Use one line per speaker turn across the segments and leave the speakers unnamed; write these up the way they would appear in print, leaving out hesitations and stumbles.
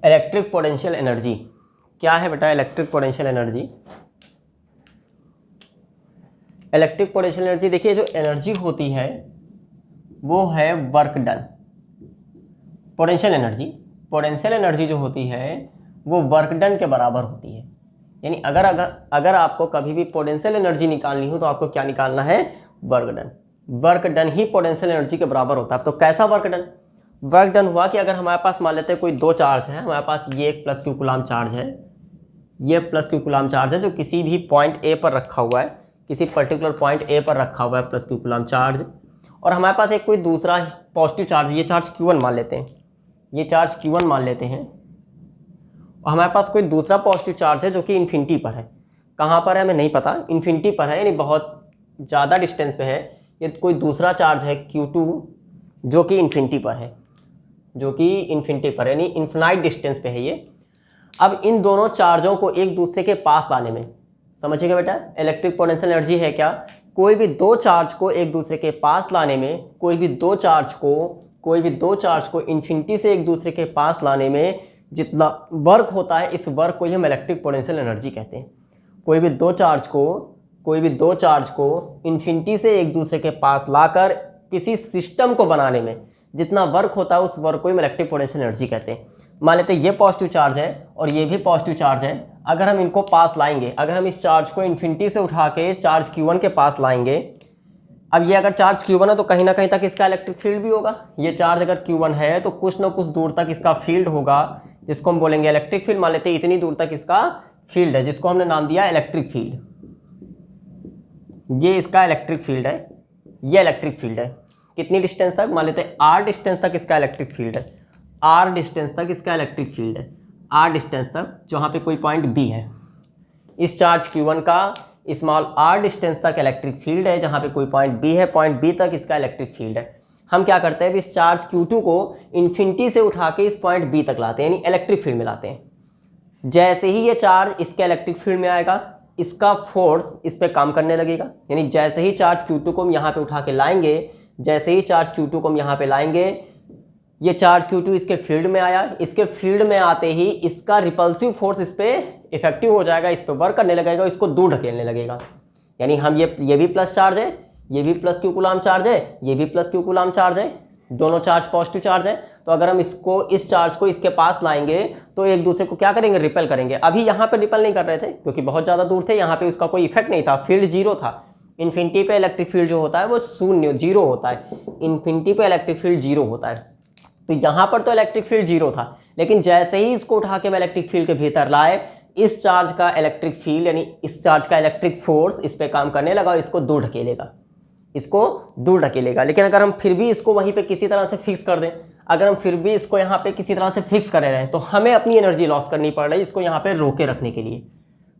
Electric potential energy क्या है बेटा? Electric potential energy, electric potential energy देखिए, जो एनर्जी होती है वो है वर्क डन। पोटेंशियल एनर्जी जो होती है वो वर्क डन के बराबर होती है। यानी अगर आपको कभी भी पोटेंशियल एनर्जी निकालनी हो तो आपको क्या निकालना है? Work done. वर्क डन ही पोटेंशियल एनर्जी के बराबर होता है। तो कैसा वर्क डन? वर्क डन हुआ कि अगर हमारे पास मान लेते हैं कोई दो चार्ज है, हमारे पास ये एक प्लस क्यू कूलाम चार्ज है, ये प्लस क्यू कूलाम चार्ज है जो किसी भी पॉइंट ए पर रखा हुआ है, किसी पर्टिकुलर पॉइंट ए पर रखा हुआ है प्लस क्यू कूलाम चार्ज। और हमारे पास एक कोई दूसरा पॉजिटिव चार्ज, ये चार्ज Q1 मान लेते हैं, ये चार्ज Q1 मान लेते हैं, और हमारे पास कोई दूसरा पॉजिटिव चार्ज है जो कि इन्फिनिटी पर है। कहाँ पर है हमें नहीं पता, इन्फिनिटी पर है, यानी बहुत ज़्यादा डिस्टेंस पे है। ये कोई दूसरा चार्ज है Q2 जो कि इन्फिनिटी पर है, यानी इन्फिनाइट डिस्टेंस पे है ये। अब इन दोनों चार्जों को एक दूसरे के पास लाने में, समझिएगा बेटा, इलेक्ट्रिक पोटेंशियल एनर्जी है क्या? कोई भी दो चार्ज को एक दूसरे के पास लाने में, कोई भी दो चार्ज को इन्फिनिटी से एक दूसरे के पास लाने में जितना वर्क होता है, इस वर्क को ही हम इलेक्ट्रिक पोटेंशियल एनर्जी कहते हैं। कोई भी दो चार्ज को इन्फिनिटी से एक दूसरे के पास लाकर किसी सिस्टम को बनाने में जितना वर्क होता है, उस वर्क को हम इलेक्ट्रिक पोटेंशियल एनर्जी कहते हैं। मान लेते हैं ये पॉजिटिव चार्ज है और ये भी पॉजिटिव चार्ज है। अगर हम इनको पास लाएंगे, अगर हम इस चार्ज को इन्फिनिटी से उठा के चार्ज Q1 के पास लाएंगे, अब ये अगर चार्ज Q1 है तो कहीं ना कहीं तक इसका इलेक्ट्रिक फील्ड भी होगा। ये चार्ज अगर Q1 है तो कुछ ना कुछ दूर तक इसका फील्ड होगा, जिसको हम बोलेंगे इलेक्ट्रिक फील्ड। मान लेते हैं इतनी दूर तक इसका फील्ड है, जिसको हमने नाम दिया इलेक्ट्रिक फील्ड। ये इसका इलेक्ट्रिक फील्ड है, ये इलेक्ट्रिक फील्ड है। कितनी डिस्टेंस तक? मान लेते हैं R डिस्टेंस तक इसका इलेक्ट्रिक फील्ड है, R डिस्टेंस तक इसका इलेक्ट्रिक फील्ड है, R डिस्टेंस तक, जहाँ पे कोई पॉइंट B है। इस चार्ज Q1 का स्मॉल r डिस्टेंस तक इलेक्ट्रिक फील्ड है, जहाँ पे कोई पॉइंट B है, पॉइंट B तक इसका इलेक्ट्रिक फील्ड है। हम क्या करते हैं, इस चार्ज Q2 को इन्फिनिटी से उठा के इस पॉइंट B तक लाते हैं, यानी इलेक्ट्रिक फील्ड में लाते हैं। जैसे ही ये चार्ज इसके इलेक्ट्रिक फील्ड में आएगा, इसका फोर्स इस पर काम करने लगेगा। यानी जैसे ही चार्ज Q2 को हम यहाँ पे उठा के लाएंगे, ये चार्ज Q2 इसके फील्ड में आया, इसके फील्ड में आते ही इसका रिपल्सिव फोर्स इस पे इफेक्टिव हो जाएगा, इस पे वर्क करने लगेगा, इसको दूर ढकेलने लगेगा। यानी हम ये भी प्लस चार्ज है, ये भी प्लस क्यू कूलाम चार्ज है, ये भी प्लस क्यू कूलाम चार्ज है, दोनों चार्ज पॉजिटिव चार्ज है। तो अगर हम इस चार्ज को इसके पास लाएंगे तो एक दूसरे को क्या करेंगे? रिपेल करेंगे। अभी यहाँ पे रिपेल नहीं कर रहे थे क्योंकि बहुत ज़्यादा दूर थे, यहाँ पे उसका कोई इफेक्ट नहीं था, फील्ड जीरो था। इन्फिनिटी पे इलेक्ट्रिक फील्ड जो होता है वो शून्य, जीरो होता है। इन्फिनिटी पे इलेक्ट्रिक फील्ड जीरो होता है। तो यहाँ पर तो इलेक्ट्रिक फील्ड जीरो था, लेकिन जैसे ही इसको उठा के मैं इलेक्ट्रिक फील्ड के भीतर लाए, इस चार्ज का इलेक्ट्रिक फील्ड यानी इस चार्ज का इलेक्ट्रिक फोर्स इस पे काम करने लगा, इसको दूर ढकेलेगा। लेकिन अगर हम फिर भी इसको वहीं पे किसी तरह से फिक्स कर दें, अगर हम फिर भी इसको यहाँ पे किसी तरह से फिक्स करे रहें, तो हमें अपनी एनर्जी लॉस करनी पड़ रही है इसको यहाँ पे रोके रखने के लिए।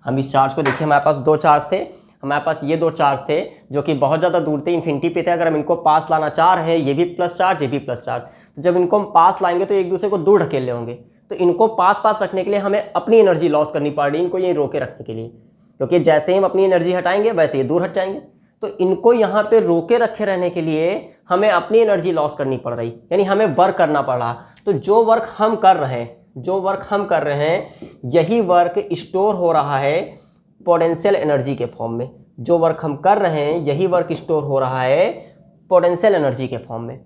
हम इस चार्ज को देखिए, हमारे पास दो चार्ज थे, हमारे पास ये दो चार्ज थे जो कि बहुत ज़्यादा दूर थे, इन्फिनिटी पे थे। अगर हम इनको पास लाना चाह रहे हैं, ये भी प्लस चार्ज, ये भी प्लस चार्ज, तो जब इनको हम पास लाएंगे तो एक दूसरे को दूर ढकेल होंगे। तो इनको पास रखने के लिए हमें अपनी एनर्जी लॉस करनी पड़ रही है इनको यहीं रोके रखने के लिए, क्योंकि जैसे ही हम अपनी एनर्जी हटाएंगे वैसे ये दूर हट जाएंगे। तो इनको यहाँ पे रोके रखे रहने के लिए हमें अपनी एनर्जी लॉस करनी पड़ रही, यानी हमें वर्क करना पड़ रहा। तो जो वर्क हम कर रहे हैं यही वर्क स्टोर हो रहा है पोटेंशियल एनर्जी के फॉर्म में। जो वर्क हम कर रहे हैं यही वर्क स्टोर हो रहा है पोटेंशियल एनर्जी के फॉर्म में।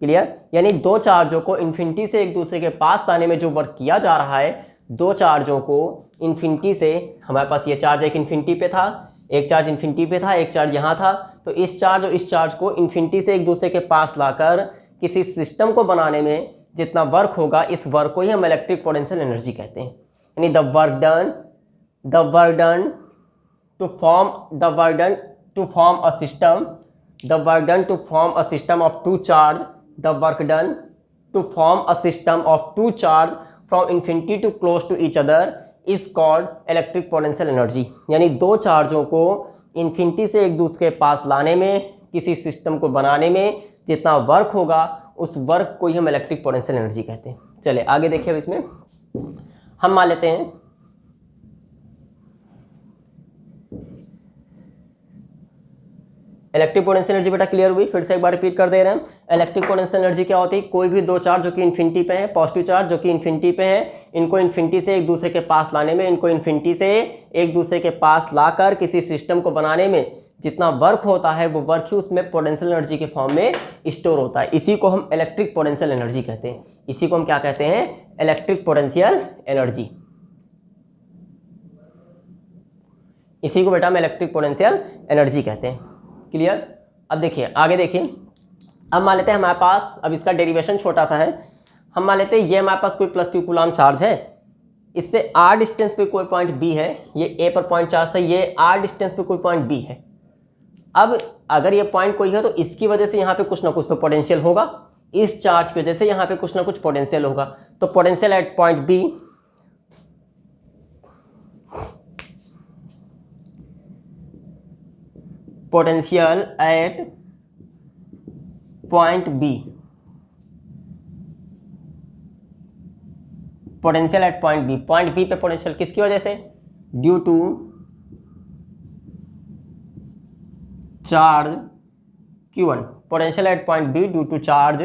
क्लियर? यानी दो चार्जों को इन्फिनिटी से एक दूसरे के पास लाने में जो वर्क किया जा रहा है, दो चार्जों को इन्फिनिटी से, हमारे पास ये चार्ज एक इन्फिनिटी पे था, एक चार्ज इन्फिनिटी पे था, एक चार्ज यहाँ था, तो इस चार्ज और इस चार्ज को इन्फिनिटी से एक दूसरे के पास लाकर किसी सिस्टम को बनाने में जितना वर्क होगा, इस वर्क को ही हम इलेक्ट्रिक पोटेंशियल एनर्जी कहते हैं। यानी the work done to form a system of two charge, the work done to form a system of two charge from infinity to close to each other is called electric potential energy। यानी दो चार्जों को infinity से एक दूसरे के पास लाने में, किसी सिस्टम को बनाने में जितना वर्क होगा, उस वर्क को ही हम इलेक्ट्रिक पोटेंशियल एनर्जी कहते हैं। चलिए आगे देखिए। अब इसमें हम मान लेते हैं इलेक्ट्रिक पोटेंशियल एनर्जी बेटा क्लियर हुई? फिर से एक बार रिपीट कर दे रहे हैं। इलेक्ट्रिक पोटेंशियल एनर्जी क्या होती है? कोई भी दो चार्ज जो कि इन्फिनिटी पे हैं, पॉजिटिव चार्ज जो कि इन्फिनिटी पे हैं, इनको इन्फिनिटी से एक दूसरे के पास लाने में, इनको इन्फिनिटी से एक दूसरे के पास लाकर किसी सिस्टम को बनाने में जितना वर्क होता है वो वर्क ही उसमें पोटेंशियल एनर्जी के फॉर्म में स्टोर होता है। इसी को हम इलेक्ट्रिक पोटेंशियल एनर्जी कहते हैं। इसी को हम क्या कहते हैं? Electric potential energy. इसी को बेटा हम इलेक्ट्रिक पोटेंशियल एनर्जी कहते हैं। क्लियर? अब देखिए आगे देखिए। अब मान लेते हैं हमारे पास, अब इसका डेरिवेशन छोटा सा है, हम मान लेते हैं ये हमारे पास कोई प्लस क्यू कूलम चार्ज है, इससे r डिस्टेंस पे कोई पॉइंट b है, ये a पर पॉइंट चार्ज था, ये r डिस्टेंस पे कोई पॉइंट b है। अब अगर ये पॉइंट कोई है तो इसकी वजह से यहाँ पे कुछ ना कुछ तो पोटेंशियल होगा, इस चार्ज की वजह से यहाँ पे कुछ ना कुछ पोटेंशियल होगा। तो potential at point b, potential at point B, potential at point B, point B पे पोटेंशियल किसकी वजह से? Due to charge Q1, potential at point B due to charge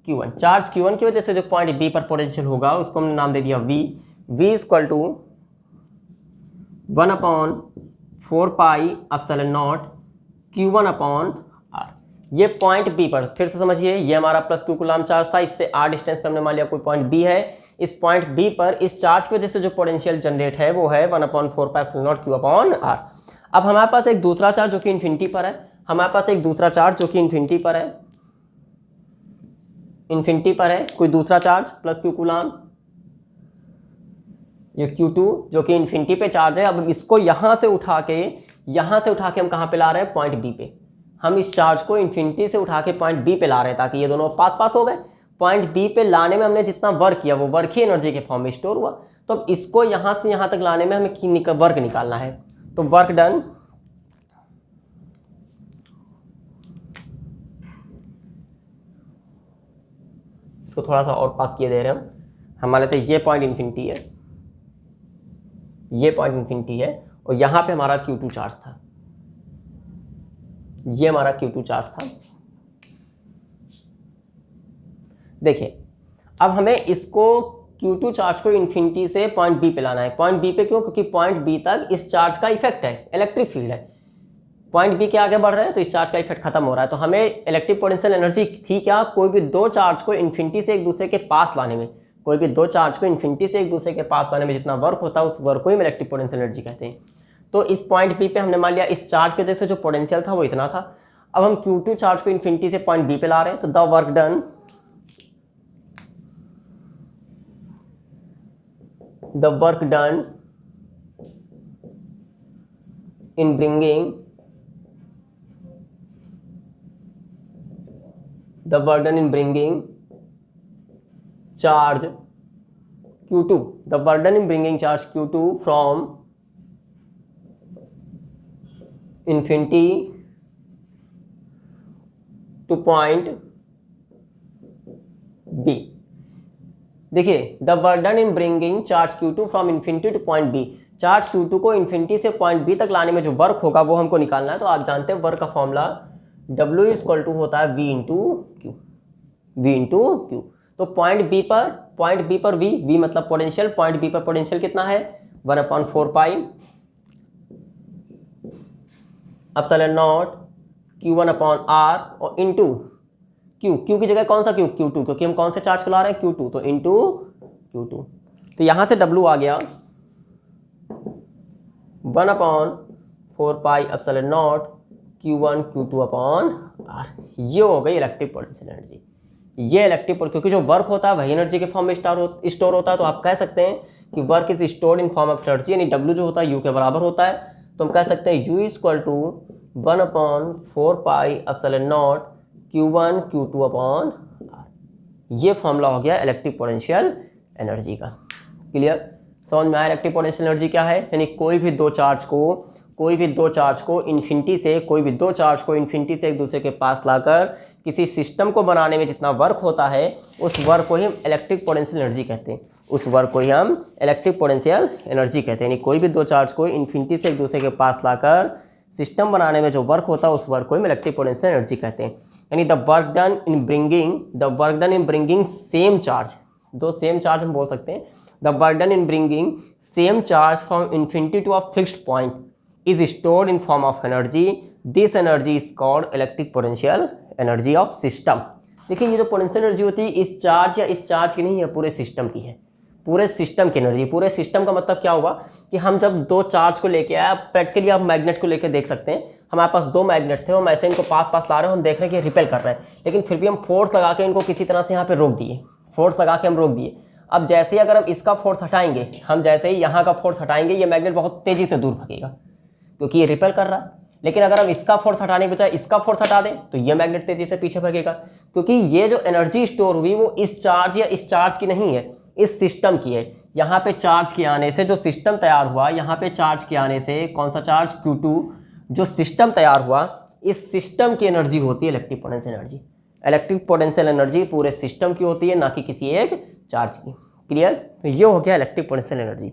Q1। Charge Q1 की वजह से जो पॉइंट बी पर potential होगा उसको हमने नाम दे दिया V। V equal to 1/4πε0 Q1/R। ये पॉइंट बी पर, फिर से समझिए, ये हमारा प्लस क्यू कूलम चार्ज था, इससे r डिस्टेंस पे हमने मान लिया कोई पॉइंट बी है। इस पॉइंट बी पर इस चार्ज की वजह से जो पोटेंशियल जनरेट है वो है 1/4πε0 Q/R। अब हमारे पास एक दूसरा चार्ज जो कि इन्फिनिटी पर है, हमारे पास एक दूसरा चार्ज जो कि इन्फिनिटी पर है, इन्फिनिटी पर है कोई दूसरा चार्ज प्लस क्यू कूलम, ये Q2 जो कि इन्फिनिटी पे चार्ज है। अब इसको यहाँ से उठा के हम कहाँ पे ला रहे हैं? पॉइंट बी पे। हम इस चार्ज को इन्फिनिटी से उठा के पॉइंट बी पे ला रहे हैं ताकि ये दोनों पास पास हो गए। पॉइंट बी पे लाने में हमने जितना वर्क किया वो वर्क ही एनर्जी के फॉर्म में स्टोर हुआ। तो अब इसको यहाँ से यहाँ तक लाने में हमें वर्क निकालना है। तो वर्क डन, इसको थोड़ा सा और पास किए दे रहे हम मान लेते हैं ये पॉइंट इन्फिनिटी है, ये पॉइंट इन्फिनिटी है और यहाँ पे हमारा Q2 चार्ज था, ये हमारा Q2 चार्ज था। देखिए अब हमें इसको Q2 चार्ज को इन्फिनिटी से पॉइंट बी पे लाना है। पॉइंट बी पे क्यों? क्योंकि पॉइंट बी तक इस चार्ज का इफेक्ट है, इलेक्ट्रिक फील्ड है। पॉइंट बी के आगे बढ़ रहे हैं तो इस चार्ज का इफेक्ट खत्म हो रहा है। तो हमें इलेक्ट्रिक पोटेंशियल एनर्जी थी क्या? कोई भी दो चार्ज को इन्फिनिटी से एक दूसरे के पास लाने में, कोई भी दो चार्ज को इन्फिनिटी से एक दूसरे के पास लाने में जितना वर्क होता है उस वर्क को ही हम इलेक्ट्रिक पोटेंशियल एनर्जी कहते हैं। तो इस पॉइंट बी पे हमने मान लिया इस चार्ज की वजह से जो पोटेंशियल था वो इतना था। अब हम Q2 चार्ज को इन्फिनिटी से पॉइंट बी पे ला रहे हैं। तो the work done, the work done in bringing charge Q2, the work done in bringing charge Q2 from infinity to point B। देखिए the work done in bringing charge Q2 from infinity to point B, charge Q2 को infinity से point B तक लाने में जो work होगा वो हमको निकालना है। तो आप जानते हैं वर्क का फॉर्मूला W इक्वल टू होता है V इंटू क्यू। तो पॉइंट बी पर V मतलब पोटेंशियल, पॉइंट बी पर पोटेंशियल कितना है? 1/4πε0 Q1/R और इंटू क्यू की जगह कौन सा Q2, क्योंकि हम कौन से चार्ज को ला रहे हैं? Q2, तो इंटू Q2। तो यहां से W आ गया 1/4πε0 Q1 Q2/R। ये हो गई इलेक्ट्रिक पोटेंशियल एनर्जी। ये इलेक्ट्रिक, क्योंकि जो वर्क होता है वही एनर्जी के फॉर्म में स्टोर होता है। तो आप कह सकते हैं कि work is stored in form of energy, यानी W जो होता है U के बराबर होता है। तो हम कह सकते हैं U equal to 1/4πε0 Q1 Q2/R। ये फॉर्मूला हो गया इलेक्ट्रिक पोटेंशियल एनर्जी का। क्लियर? समझ में आया इलेक्ट्रिक पोटेंशियल एनर्जी क्या है? यानी कोई भी दो चार्ज को इन्फिनिटी से एक दूसरे के पास लाकर किसी सिस्टम को बनाने में जितना वर्क होता है उस वर्क को ही हम इलेक्ट्रिक पोटेंशियल एनर्जी कहते हैं। यानी कोई भी दो चार्ज को इन्फिनिटी से एक दूसरे के पास लाकर सिस्टम बनाने में जो वर्क होता है उस वर्क को हम इलेक्ट्रिक पोटेंशियल एनर्जी कहते हैं। यानी the work done in bringing same charge, दो सेम चार्ज हम बोल सकते हैं। The work done in bringing same charge from infinity to a fixed point is stored in form of energy, this energy is called electric potential energy of system. देखिए ये जो potential energy होती है इस चार्ज या इस charge की नहीं है, पूरे सिस्टम की है, पूरे सिस्टम की एनर्जी। पूरे सिस्टम का मतलब क्या हुआ कि हम जब दो चार्ज को लेके आए, प्रैक्टिकली आप मैग्नेट को लेके देख सकते हैं, हमारे पास दो मैग्नेट थे, हम ऐसे इनको पास पास ला रहे हैं, हम देख रहे हैं कि रिपेल कर रहे हैं, लेकिन फिर भी हम फोर्स लगा के इनको किसी तरह से यहाँ पे रोक दिए, फोर्स लगा के हम रोक दिए। अब जैसे ही अगर हम इसका फोर्स हटाएंगे, हम जैसे ही यहाँ का फोर्स हटाएंगे, ये मैग्नेट बहुत तेजी से दूर भागेगा क्योंकि ये रिपेल कर रहा है। लेकिन अगर हम इसका फोर्स हटाने के बजाय इसका फोर्स हटा दें तो ये मैग्नेट तेजी से पीछे भागेगा, क्योंकि ये जो एनर्जी स्टोर हुई वो इस चार्ज या इस चार्ज की नहीं है, इस सिस्टम की है। यहाँ पे चार्ज के आने से जो सिस्टम तैयार हुआ, यहाँ पे चार्ज के आने से कौन सा चार्ज Q2 जो सिस्टम तैयार हुआ, इस सिस्टम की एनर्जी होती है electric potential energy. Electric potential energy पूरे सिस्टम की होती है, ना कि किसी एक चार्ज की। क्लियर? तो ये हो गया इलेक्ट्रिक पोटेंशियल एनर्जी।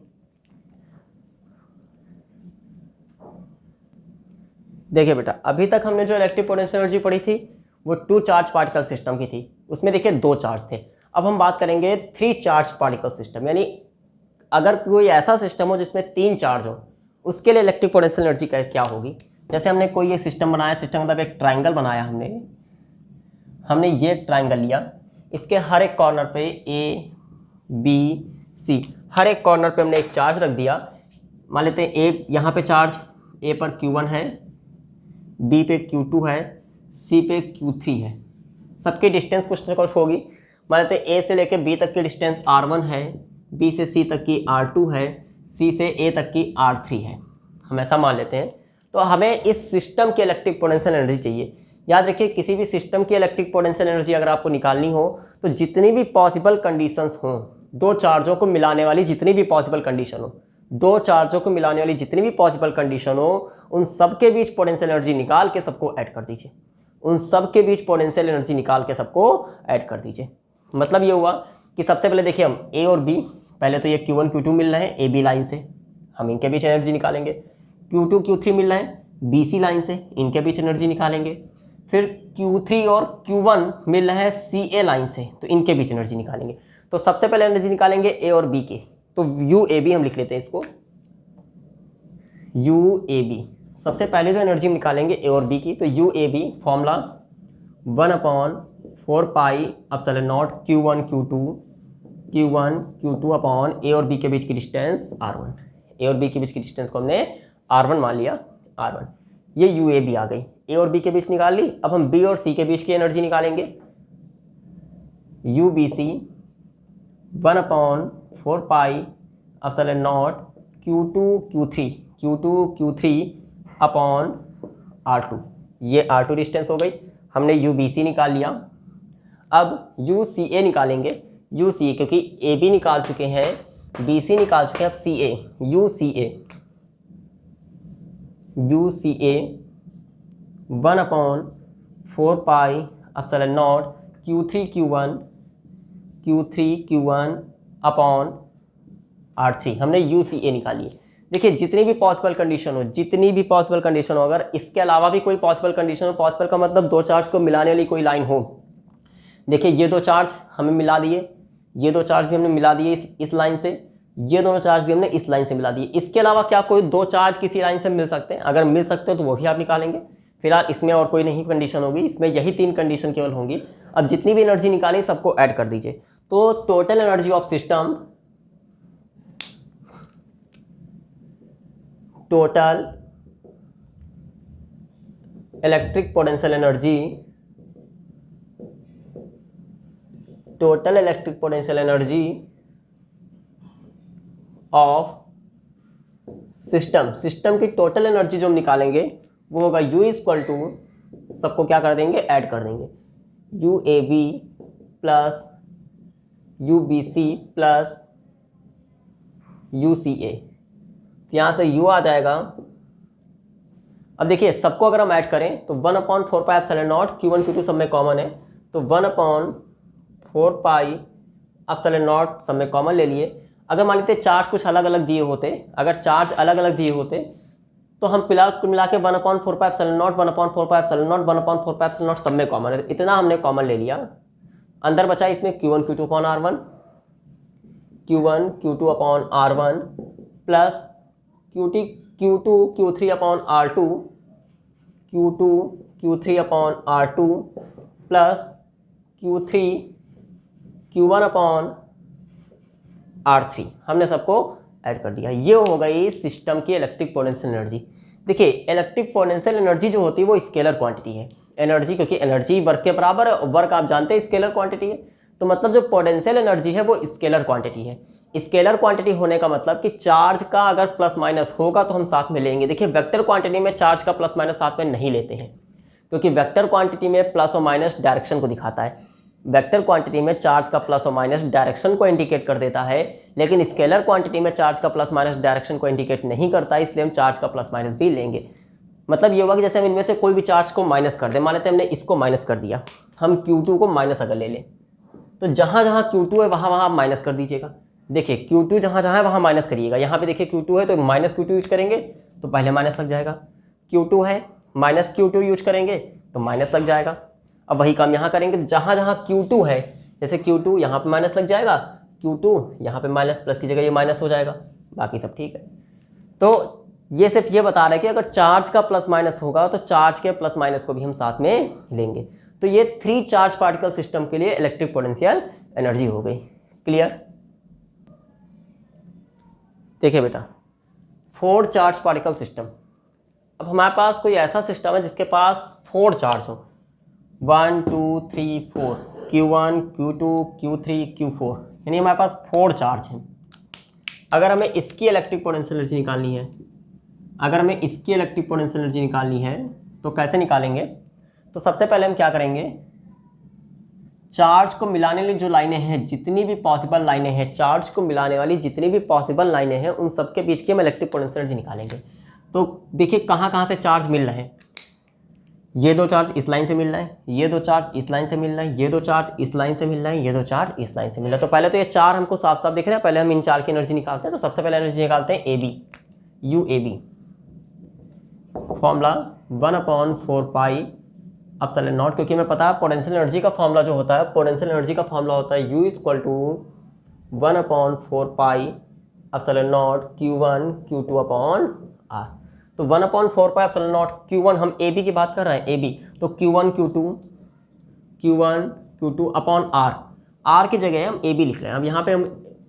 देखिए बेटा, अभी तक हमने जो इलेक्ट्रिक पोटेंशियल एनर्जी पढ़ी थी वो 2 चार्ज पार्टिकल सिस्टम की थी, उसमें देखिए 2 चार्ज थे। अब हम बात करेंगे 3 चार्ज पार्टिकल सिस्टम, यानी अगर कोई ऐसा सिस्टम हो जिसमें 3 चार्ज हो, उसके लिए इलेक्ट्रिक पोटेंशियल एनर्जी क्या होगी। जैसे हमने कोई ये सिस्टम बनाया, सिस्टम मतलब एक ट्राइंगल बनाया हमने ये एक ट्राइंगल लिया, इसके हर एक कॉर्नर पे A B C, हर एक कॉर्नर पे हमने एक चार्ज रख दिया। मान लेते हैं A, यहाँ पे चार्ज A पर Q1 है, B पे Q2 है, C पे Q3 है, सबकी डिस्टेंस कुछ न कुछ होगी। मान लेते हैं A से लेकर B तक की डिस्टेंस R1 है, B से C तक की R2 है, C से A तक की R3 है, हम ऐसा मान लेते हैं। तो हमें इस सिस्टम की इलेक्ट्रिक पोटेंशियल एनर्जी चाहिए। याद रखिए, किसी भी सिस्टम की इलेक्ट्रिक पोटेंशियल एनर्जी अगर आपको निकालनी हो तो जितनी भी पॉसिबल कंडीशंस हों, दो चार्जों को मिलाने वाली जितनी भी पॉसिबल कंडीशन हो, दो चार्जों को मिलाने वाली जितनी भी पॉसिबल कंडीशन हो, उन सब के बीच पोटेंशियल एनर्जी निकाल के सबको ऐड कर दीजिए, उन सब के बीच पोटेंशियल एनर्जी निकाल के सबको ऐड कर दीजिए। मतलब ये हुआ कि सबसे पहले देखिए हम A और B, पहले तो ये Q1 Q2 मिल रहे हैं A B लाइन से, हम इनके बीच एनर्जी निकालेंगे। Q2 Q3 मिल रहे हैं B C लाइन से, इनके बीच एनर्जी निकालेंगे। फिर Q3 और Q1 मिल रहे हैं C A लाइन से, तो इनके बीच एनर्जी निकालेंगे। तो सबसे पहले एनर्जी निकालेंगे A और B के, तो UAB हम लिख लेते हैं इसको, UAB। सबसे पहले जो एनर्जी निकालेंगे A और B की, तो UAB formula 1/4 pi epsilon not Q1 Q2 upon A और B के बीच की डिस्टेंस R1। A और B के बीच की डिस्टेंस को हमने R1 मान लिया, R1। ये UAB आ गई, A और B के बीच निकाल ली। अब हम B और C के बीच की एनर्जी निकालेंगे, UBC 1/4 pi epsilon naught Q2 Q3 upon R2। ये R2 डिस्टेंस हो गई, हमने UBC निकाल लिया। अब UCA निकालेंगे, UCA क्योंकि AB निकाल चुके हैं, BC निकाल चुके हैं, अब CA, UCA 1/4 pi epsilon not Q3 Q1 upon R3। हमने UCA निकाली। देखिए जितनी भी पॉसिबल कंडीशन हो, अगर इसके अलावा भी कोई पॉसिबल कंडीशन हो, पॉसिबल का मतलब दो चार्ज को मिलाने वाली कोई लाइन हो। देखिए ये दो चार्ज हमें मिला दिए, ये दो चार्ज भी हमने मिला दिए इस लाइन से, ये दोनों चार्ज भी हमने इस लाइन से मिला दिए। इसके अलावा क्या कोई दो चार्ज किसी लाइन से मिल सकते हैं? अगर मिल सकते हो तो वो भी आप निकालेंगे। फिलहाल इसमें और कोई नहीं कंडीशन होगी, इसमें यही 3 कंडीशन केवल होंगी। अब जितनी भी एनर्जी निकाली सबको ऐड कर दीजिए, तो total energy of system, total electric potential energy of system की टोटल एनर्जी जो हम निकालेंगे वो होगा U इक्वल टू, सबको क्या कर देंगे, ऐड कर देंगे, UAB plus UBC plus UCA। तो यहाँ से U आ जाएगा। अब देखिए सबको अगर हम ऐड करें तो 1/4 pi epsilon not, Q1 Q2 सब में कॉमन है, तो 1/4 पाई एप्सिलॉन नॉट सब में कॉमन ले लिए। अगर मान लेते चार्ज कुछ अलग अलग दिए होते, अगर चार्ज अलग अलग दिए होते तो हम मिला के 1/4πε0 1/4πε0 1/4πε0 सब में कॉमन है, इतना हमने कॉमन ले लिया। अंदर बचा इसमें Q1 Q2 upon R1, Q1 Q2 upon R1 plus Q2 Q3 upon R2, Q2 Q3 upon R2 plus Q3 Q1 upon R3, हमने सबको ऐड कर दिया। ये हो गई सिस्टम की इलेक्ट्रिक पोटेंशियल एनर्जी। देखिए इलेक्ट्रिक पोटेंशियल एनर्जी जो होती है वो स्केलर क्वांटिटी है एनर्जी, क्योंकि एनर्जी वर्क के बराबर है, वर्क आप जानते हैं स्केलर क्वांटिटी है, तो मतलब जो पोटेंशियल एनर्जी है वो स्केलर क्वांटिटी है। स्केलर क्वांटिटी होने का मतलब कि चार्ज का अगर प्लस माइनस होगा तो हम साथ में लेंगे। देखिए वेक्टर क्वांटिटी में चार्ज का प्लस माइनस साथ में नहीं लेते हैं, क्योंकि वेक्टर क्वांटिटी में प्लस और माइनस डायरेक्शन को दिखाता है। वेक्टर क्वांटिटी में चार्ज का प्लस और माइनस डायरेक्शन को इंडिकेट कर देता है, लेकिन स्केलर क्वांटिटी में चार्ज का प्लस माइनस डायरेक्शन को इंडिकेट नहीं करता, इसलिए हम चार्ज का प्लस माइनस भी लेंगे। मतलब ये होगा कि जैसे हम इनमें से कोई भी चार्ज को माइनस कर दें, मान लेते हैं हमने इसको माइनस कर दिया, हम Q2 को माइनस अगर ले लें तो जहाँ जहाँ Q2 है वहाँ वहाँ आप माइनस कर दीजिएगा। देखिए Q2 जहाँ जहाँ है वहाँ माइनस करिएगा। यहाँ पे देखिए Q2 है तो माइनस Q2 यूज करेंगे तो पहले माइनस लग जाएगा, Q2 है माइनस Q2 यूज करेंगे तो माइनस लग जाएगा। अब वही काम यहाँ करेंगे, जहाँ जहाँ Q2 है, जैसे Q2 यहाँ पे माइनस लग जाएगा, Q2 यहाँ पे माइनस, प्लस की जगह ये माइनस हो जाएगा, बाकी सब ठीक है। तो ये सिर्फ ये बता रहा है कि अगर चार्ज का प्लस माइनस होगा तो चार्ज के प्लस माइनस को भी हम साथ में लेंगे। तो ये 3 चार्ज पार्टिकल सिस्टम के लिए इलेक्ट्रिक पोटेंशियल एनर्जी हो गई। क्लियर? देखिए बेटा 4 चार्ज पार्टिकल सिस्टम। अब हमारे पास कोई ऐसा सिस्टम है जिसके पास 4 चार्ज हो, 1 2 3 4, Q1 Q2 Q3 Q4, यानी हमारे पास 4 चार्ज हैं। अगर हमें इसकी इलेक्ट्रिक पोटेंशियल एनर्जी निकालनी है, अगर हमें इसकी इलेक्ट्रिक पोटेंशियल एनर्जी निकालनी है तो कैसे निकालेंगे? तो सबसे पहले हम क्या करेंगे, चार्ज को मिलाने वाली जो लाइनें हैं, जितनी भी पॉसिबल लाइनें हैं, चार्ज को मिलाने वाली जितनी भी पॉसिबल लाइनें हैं, उन सबके बीच की हम इलेक्ट्रिक पोटेंशियल एनर्जी निकालेंगे। तो देखिए कहाँ कहाँ से चार्ज मिल रहे हैं। ये 2 चार्ज इस लाइन से मिल रहा है, ये 2 चार्ज इस लाइन से मिल रहा है, ये 2 चार्ज इस लाइन से मिल रहा है, ये 2 चार्ज इस लाइन से मिल रहा है। तो पहले तो ये 4 हमको साफ साफ दिख रहे हैं, पहले हम इन 4 की एनर्जी निकालते हैं। तो सबसे पहले एनर्जी निकालते हैं AB, UAB, फॉर्मूला 1/4πε0, क्योंकि हमें पता है पोटेंशियल एनर्जी का फॉर्मूला जो होता है, पोटेंशियल एनर्जी का फॉर्मूला होता है U = 1/4πε0 Q1 Q2 upon R। तो 1/4πε0 Q1, हम AB की बात कर रहे हैं, AB, तो Q1 Q2 अपॉन R की जगह हम AB लिख रहे हैं। अब यहाँ पे हम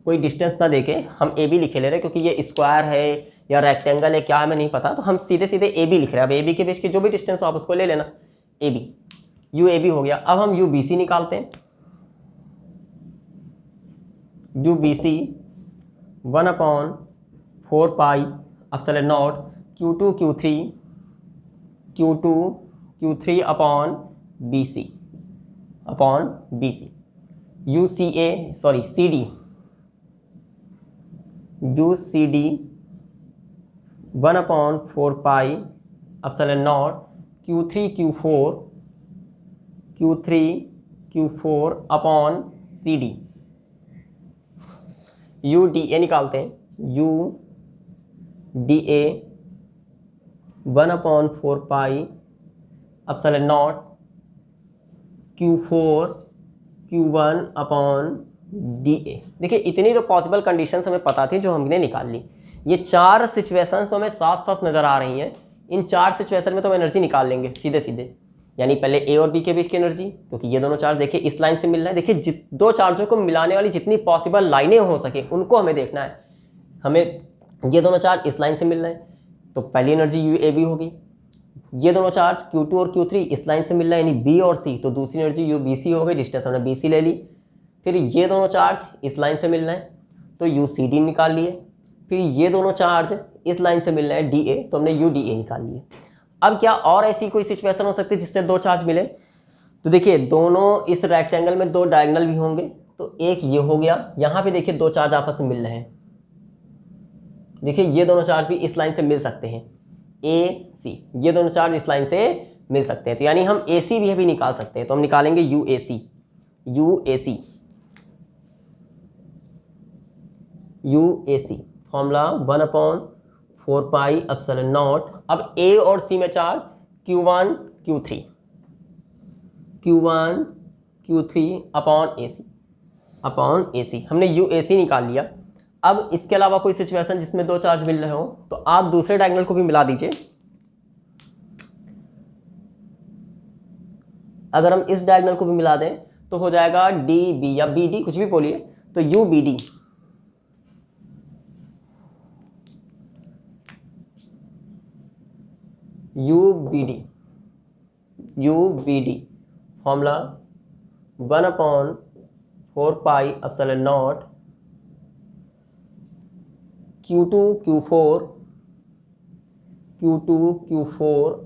कोई डिस्टेंस ना देके हम AB लिखे ले रहे हैं, क्योंकि ये स्क्वायर है या रेक्टेंगल है क्या है हमें नहीं पता, तो हम सीधे सीधे AB लिख रहे हैं। अब AB के बीच की जो भी डिस्टेंस हो आप उसको ले लेना, AB, UAB हो गया। अब हम UBC निकालते हैं, UBC 1/4πε0 Q2 Q3 upon BC UCD 1/4πε0 Q3 Q4 upon CD। UDA निकालते हैं, UDA 1/4πε0 Q4 Q1 upon DA। देखिए इतनी तो पॉसिबल कंडीशंस हमें पता थी जो हमने निकाल ली। ये 4 सिचुएशंस तो हमें साफ साफ नज़र आ रही हैं। इन 4 सिचुएशन में तो हम एनर्जी निकाल लेंगे सीधे सीधे, यानी पहले A और B के बीच की एनर्जी, क्योंकि ये दोनों चार्ज देखिए इस लाइन से मिल रहा है। देखिए 2 चार्जों को मिलाने वाली जितनी पॉसिबल लाइनें हो सके उनको हमें देखना है। हमें ये दोनों चार्ज इस लाइन से मिल रहे हैं तो पहली एनर्जी UAB होगी। ये दोनों चार्ज Q2 और Q3 इस लाइन से मिल रहा है, यानी B और C, तो दूसरी एनर्जी UBC हो गई, डिस्टेंस हमने BC ले ली। फिर ये दोनों चार्ज इस लाइन से मिल रहे हैं तो UCD निकाल लिए। फिर ये दोनों चार्ज इस लाइन से मिल रहे हैं DA, तो हमने UDA निकाल लिए। अब क्या और ऐसी कोई सिचुएशन हो सकती है जिससे 2 चार्ज मिले? तो देखिए दोनों इस रेक्टेंगल में 2 डायगोनल भी होंगे, तो एक ये हो गया, यहाँ पे देखिए 2 चार्ज आपस में मिल रहे हैं। देखिए ये दोनों चार्ज भी इस लाइन से मिल सकते हैं, AC, ये दोनों चार्ज इस लाइन से मिल सकते हैं, तो यानी हम AC भी अभी निकाल सकते हैं। तो हम निकालेंगे UAC formula 1/4 4 pi epsilon not. अब ए और सी में चार्ज Q1 Q3 अपॉन ए सी हमने UAC निकाल लिया। अब इसके अलावा कोई सिचुएशन जिसमें दो चार्ज मिल रहे हो तो आप दूसरे डायगोनल को भी मिला दीजिए। अगर हम इस डायगोनल को भी मिला दें तो हो जाएगा DB या BD, कुछ भी बोलिए, तो UBD formula 1/4 pi epsilon naught Q2 Q4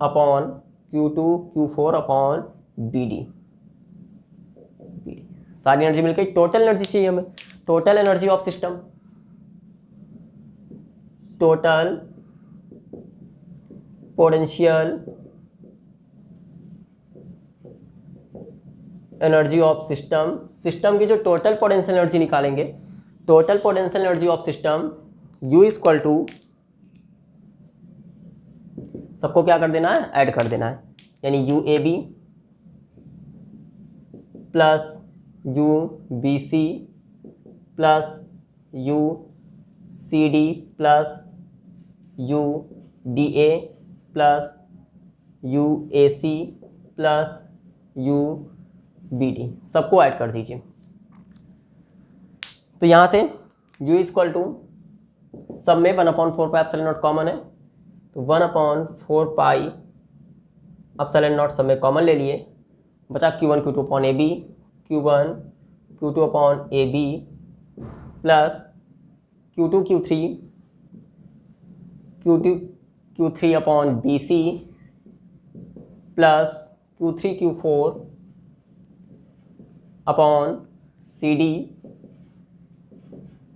upon BD। सारी एनर्जी मिल गई। टोटल एनर्जी चाहिए हमें, total energy of system, total potential energy of system. System की जो टोटल पोटेंशियल एनर्जी निकालेंगे, total potential energy of system U equal to, सबको क्या कर देना है, ऐड कर देना है, यानी UAB plus UBC plus UCD plus UDA plus UAC plus UBD, सबको ऐड कर दीजिए। तो यहां से U इक्वल टू, सब में 1/4 पाई एप्सिलॉन नॉट कॉमन है, तो 1/4 पाई एप्सिलॉन नॉट सब में कॉमन ले लिए, बचा Q1 Q2 upon AB, Q1 Q2 upon AB plus Q2 Q3 upon BC plus Q3 Q4 upon CD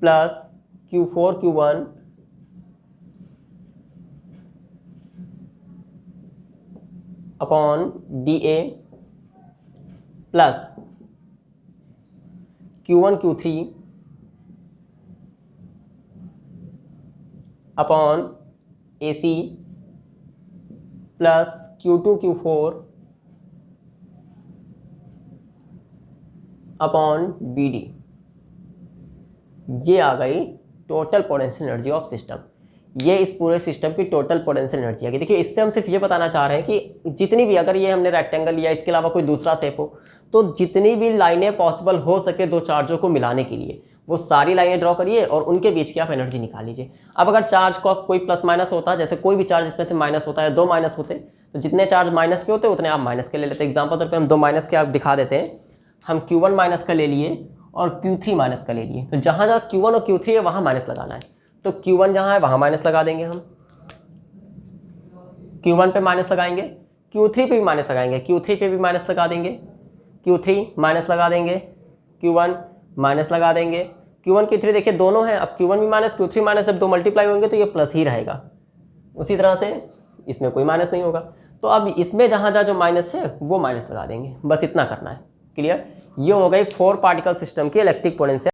plus Q4 Q1 upon DA plus Q1 Q3 upon AC plus Q2 Q4 upon BD। ये आ गई total potential energy of system. ये इस पूरे system की total potential energy है। देखिए, इससे हम सिर्फ ये बताना चाह रहे हैं कि जितनी भी, अगर ये हमने रेक्टेंगल लिया, इसके अलावा कोई दूसरा शेप हो, तो जितनी भी लाइनें पॉसिबल हो सके दो चार्जों को मिलाने के लिए, वो सारी लाइनें ड्रॉ करिए और उनके बीच की आप एनर्जी निकाल लीजिए। अब अगर चार्ज को कोई प्लस माइनस होता है, जैसे कोई भी चार्ज इसमें से माइनस होता है, दो माइनस होते, तो जितने चार्ज माइनस के होते उतने आप माइनस के ले लेते। एग्जाम्पल तौर पर हम दो माइनस के आप दिखा देते हैं। हम Q1 माइनस का ले लिए और Q3 माइनस का ले लिए, तो जहाँ जहाँ Q1 और Q3 है वहाँ माइनस लगाना है। तो Q1 जहाँ है वहाँ माइनस लगा देंगे, हम Q1 पे माइनस लगाएंगे, Q3 पे भी माइनस लगाएंगे, Q3 पे भी माइनस लगा देंगे, Q3 माइनस लगा देंगे, Q1 माइनस लगा देंगे। Q1 Q3 देखिए दोनों हैं, अब Q1 भी माइनस Q3 माइनस, जब दो मल्टीप्लाई होंगे तो ये प्लस ही रहेगा। उसी तरह से इसमें कोई माइनस नहीं होगा, तो अब इसमें जहाँ जहाँ जो माइनस है वो माइनस लगा देंगे। बस इतना करना है। क्लियर? ये हो गई 4 पार्टिकल सिस्टम की इलेक्ट्रिक पोटेंशियल।